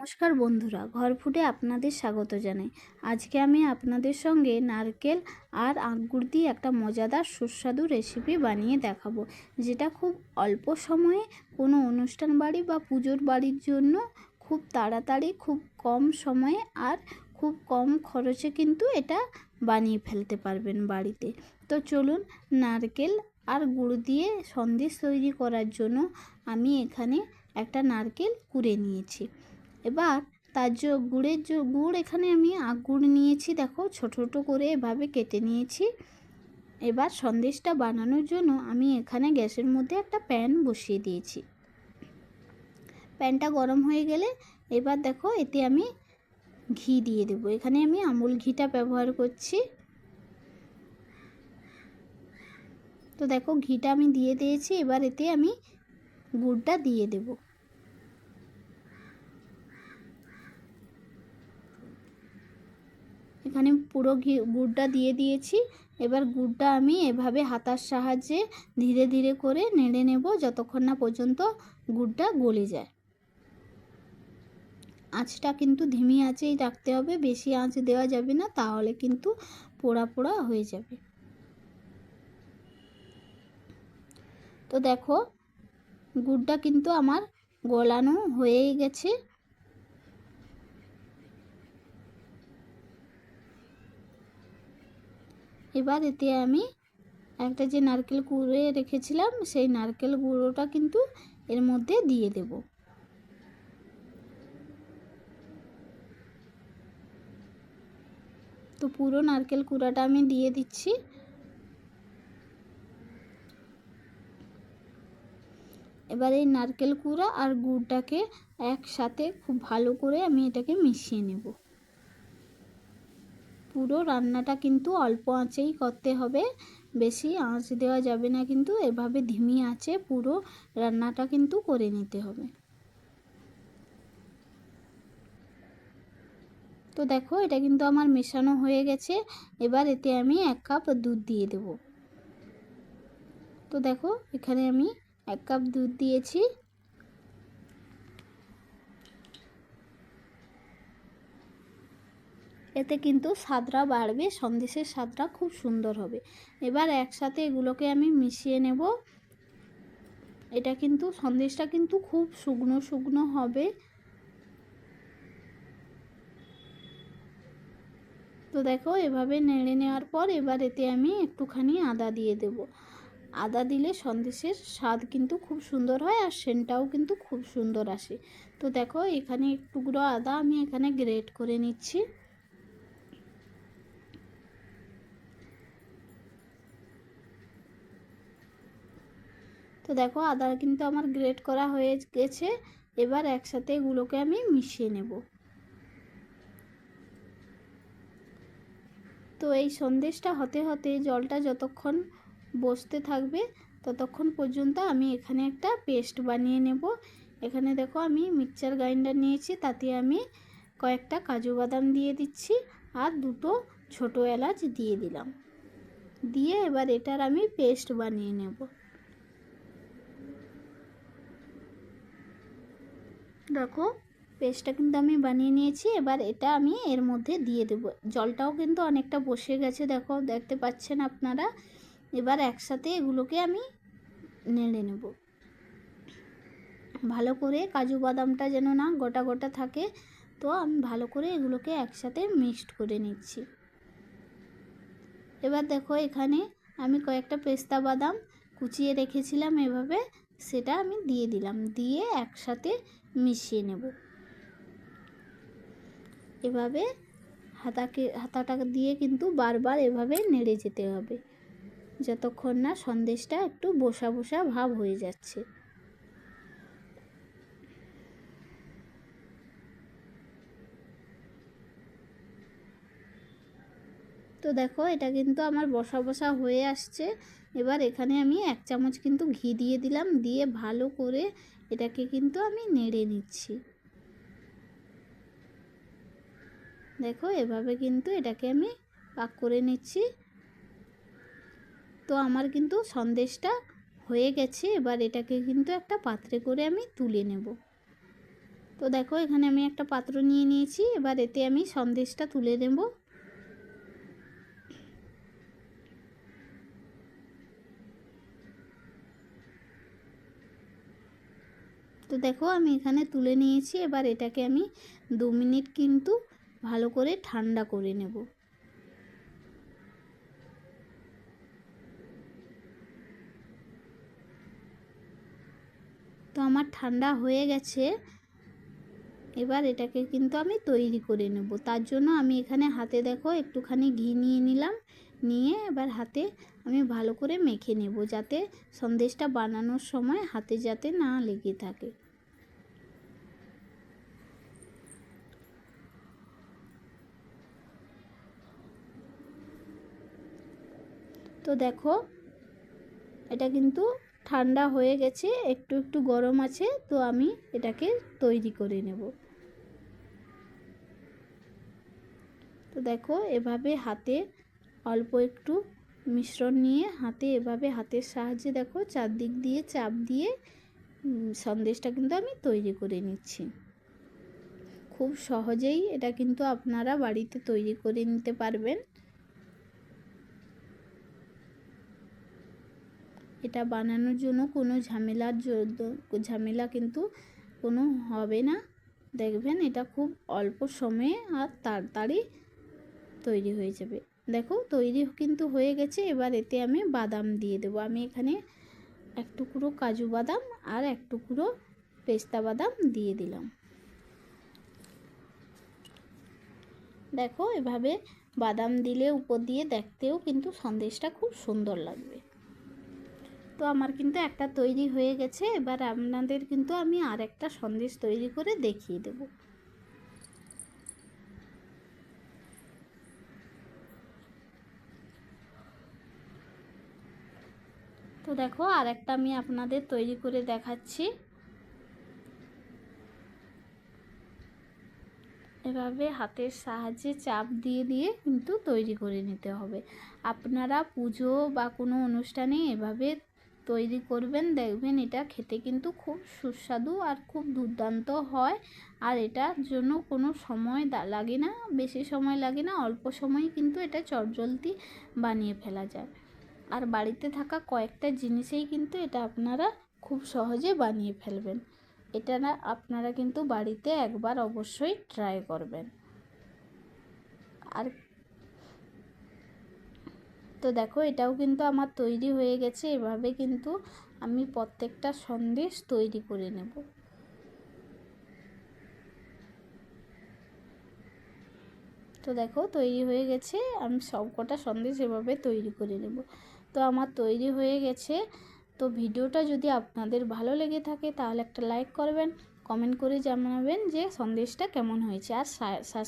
নমস্কার বন্ধুরা, ঘর ফুটে আপনাদের স্বাগত জানাই। আজকে আমি আপনাদের সঙ্গে নারকেল আর আঙ্গুর দিয়ে একটা মজাদার সুস্বাদু রেসিপি বানিয়ে দেখাবো, যেটা খুব অল্প সময়ে কোনো অনুষ্ঠান বাড়ি বা পুজোর বাড়ির জন্য খুব তাড়াতাড়ি, খুব কম সময়ে আর খুব কম খরচে কিন্তু এটা বানিয়ে ফেলতে পারবেন বাড়িতে। তো চলুন, নারকেল আর গুড় দিয়ে সন্দেশ তৈরি করার জন্য আমি এখানে একটা নারকেল কুড়ে নিয়েছি। এবার তার গুড় এখানে আমি গুড় নিয়েছি, দেখো ছোট ছোট করে এভাবে কেটে নিয়েছি। এবার সন্দেশটা বানানোর জন্য আমি এখানে গ্যাসের মধ্যে একটা প্যান বসিয়ে দিয়েছি। প্যানটা গরম হয়ে গেলে এবার দেখো এতে আমি ঘি দিয়ে দেবো। এখানে আমি আমুল ঘিটা ব্যবহার করছি। তো দেখো ঘিটা আমি দিয়ে দিয়েছি। এবার এতে আমি গুড়টা দিয়ে দেবো। এখানে পুরো গুড়টা দিয়ে দিয়েছি। এবার গুড়টা আমি এভাবে হাতার সাহায্যে ধীরে ধীরে করে নেড়ে নেব, যতক্ষণ না পর্যন্ত গুড়টা গলে যায়। আঁচটা কিন্তু ধিমি আঁচেই রাখতে হবে, বেশি আঁচ দেওয়া যাবে না, তাহলে কিন্তু পোড়া পোড়া হয়ে যাবে। তো দেখো গুড়টা কিন্তু আমার গলানো হয়েই গেছে। এবার এতে আমি একটা যে নারকেল কুড়ে রেখেছিলাম সেই নারকেল গুঁড়োটা কিন্তু এর মধ্যে দিয়ে দেব। তো পুরো নারকেল কুড়াটা আমি দিয়ে দিচ্ছি। এবার এই নারকেল কুড়া আর গুড়টাকে একসাথে খুব ভালো করে আমি এটাকে মিশিয়ে নেব। পুরো রান্নাটা কিন্তু অল্প আঁচেই করতে হবে, বেশি আঁচ দেওয়া যাবে না, কিন্তু এভাবে ধিমি আঁচে পুরো রান্নাটা কিন্তু করে নিতে হবে। তো দেখো এটা কিন্তু আমার মেশানো হয়ে গেছে। এবার এতে আমি 1 কাপ দুধ দিয়ে দেব। তো দেখো এখানে আমি 1 কাপ দুধ দিয়েছি। এতে কিন্তু স্বাদটা বাড়বে, সন্দেশের স্বাদটা খুব সুন্দর হবে। এবার একসাথে এগুলোকে আমি মিশিয়ে নেব। এটা কিন্তু সন্দেশটা কিন্তু খুব শুকনো শুকনো হবে। তো দেখো এভাবে নেড়ে নেওয়ার পর এবার এতে আমি একটুখানি আদা দিয়ে দেব। আদা দিলে সন্দেশের স্বাদ কিন্তু খুব সুন্দর হয় আর সেন্টটাও কিন্তু খুব সুন্দর আসে। তো দেখো এখানে এক টুকরো আদা আমি এখানে গ্রেট করে নিচ্ছি। তো দেখো আদা কিন্তু আমার গ্রেট করা হয়ে গেছে। এবার একসাথে এগুলোকে আমি মিশিয়ে নেব। তো এই সন্দেশটা হতে হতে জলটা যতক্ষণ বসতে থাকবে ততক্ষণ পর্যন্ত আমি এখানে একটা পেস্ট বানিয়ে নেব। এখানে দেখো আমি মিক্সচার গ্রাইন্ডার নিয়েছি, তাতে আমি কয়েকটা কাজু বাদাম দিয়ে দিচ্ছি আর 2টো ছোটো এলাচ দিয়ে দিলাম। দিয়ে এবার এটার আমি পেস্ট বানিয়ে নেব। দেখো পেস্টটা কিন্তু আমি বানিয়ে নিয়েছি। এবার এটা আমি এর মধ্যে দিয়ে দেব। জলটাও কিন্তু অনেকটা বসে গেছে, দেখো দেখতে পাচ্ছেন আপনারা। এবার একসাথে এগুলোকে আমি নেড়ে নেব ভালো করে, কাজু বাদামটা যেন না গোটা গোটা থাকে। তো আমি ভালো করে এগুলোকে একসাথে মিক্সড করে নিচ্ছি। এবার দেখো এখানে আমি কয়েকটা পেস্তা বাদাম কুচিয়ে রেখেছিলাম এভাবে, সেটা আমি দিয়ে দিলাম, দিয়ে একসাথে মিশিয়ে নেব। এভাবে হাতাটা দিয়ে কিন্তু বারবার এভাবে নেড়ে যেতে হবে, যতক্ষণ না সন্দেশটা একটু বসা বসা ভাব হয়ে যাচ্ছে। তো দেখো এটা কিন্তু আমার বসা বসা হয়ে আসছে। এবার এখানে আমি 1 চামচ কিন্তু ঘি দিয়ে দিলাম, দিয়ে ভালো করে এটাকে কিন্তু আমি নেড়ে নিচ্ছি। দেখো এভাবে কিন্তু এটাকে আমি পাক করে নিচ্ছি। তো আমার কিন্তু সন্দেশটা হয়ে গেছে। এবার এটাকে কিন্তু একটা পাত্রে করে আমি তুলে নেব। তো দেখো এখানে আমি একটা পাত্র নিয়ে নিয়েছি, এবার এতে আমি সন্দেশটা তুলে নেব। তো দেখো আমি এখানে তুলে নিয়েছি, এবার এটাকে আমি 2 মিনিট কিন্তু ভালো করে ঠান্ডা করে নেব। তো আমার ঠান্ডা হয়ে গেছে, এবার এটাকে কিন্তু আমি তৈরি করে নেব। তার জন্য আমি এখানে হাতে দেখো একটুখানি ঘি নিয়ে নিলাম, নিয়ে এবার হাতে আমি ভালো করে মেখে নেব, যাতে সন্দেশটা বানানোর সময় হাতে যাতে না লেগে থাকে। তো দেখো এটা কিন্তু ঠান্ডা হয়ে গেছে, একটু একটু গরম আছে, তো আমি এটাকে তৈরি করে নেব। তো দেখো এভাবে হাতে অল্প একটু মিশ্রণ নিয়ে এভাবে হাতের সাহায্যে দেখো চারদিক দিয়ে চাপ দিয়ে সন্দেশটা কিন্তু আমি তৈরি করে নিচ্ছি। খুব সহজেই এটা কিন্তু আপনারা বাড়িতে তৈরি করে নিতে পারবেন। এটা বানানোর জন্য কোনো ঝামেলা কিন্তু কোনো হবে না। দেখবেন এটা খুব অল্প সময়ে আর তাড়াতাড়ি তৈরি হয়ে যাবে। দেখো তৈরি কিন্তু হয়ে গেছে, এবার এতে আমি বাদাম দিয়ে দেবো। আমি এখানে 1 টুকরো কাজু বাদাম আর 1 টুকরো পেস্তা বাদাম দিয়ে দিলাম। দেখো এভাবে বাদাম দিলে উপর দিয়ে দেখতেও কিন্তু সন্দেশটা খুব সুন্দর লাগবে। তো আমার কিন্তু একটা তৈরি হয়ে গেছে, এবার আপনাদের কিন্তু আমি আর একটা সন্দেশ তৈরি করে দেখিয়ে দেব। তো দেখো আর একটা আমি আপনাদের তৈরি করে দেখাচ্ছি। এভাবে হাতের সাহায্যে চাপ দিয়ে দিয়ে কিন্তু তৈরি করে নিতে হবে। আপনারা পুজো বা কোনো অনুষ্ঠানে এভাবে তৈরি করবেন, দেখবেন এটা খেতে কিন্তু খুব সুস্বাদু আর খুব দুর্দান্ত হয়। আর এটার জন্য কোনো সময় লাগে না, বেশি সময় লাগে না, অল্প সময়ে কিন্তু এটা চটজলদি বানিয়ে ফেলা যায়। আর বাড়িতে থাকা কয়েকটা জিনিসেই কিন্তু এটা আপনারা খুব সহজে বানিয়ে ফেলবেন। এটা না আপনারা কিন্তু বাড়িতে একবার অবশ্যই ট্রাই করবেন। আর তো দেখো এটাও কিন্তু আমার তৈরি হয়ে গেছে, এভাবে কিন্তু আমি প্রত্যেকটা সন্দেশ তৈরি করে নেব। তো দেখো তৈরি হয়ে গেছে, আমি সবকটা সন্দেশ এভাবে তৈরি করে নেব। তো আমার তৈরি হয়ে গেছে। তো ভিডিওটা যদি আপনাদের ভালো লেগে থাকে তাহলে একটা লাইক করবেন, কমেন্ট করে জানাবেন যে সন্দেশটা কেমন হয়েছে, আর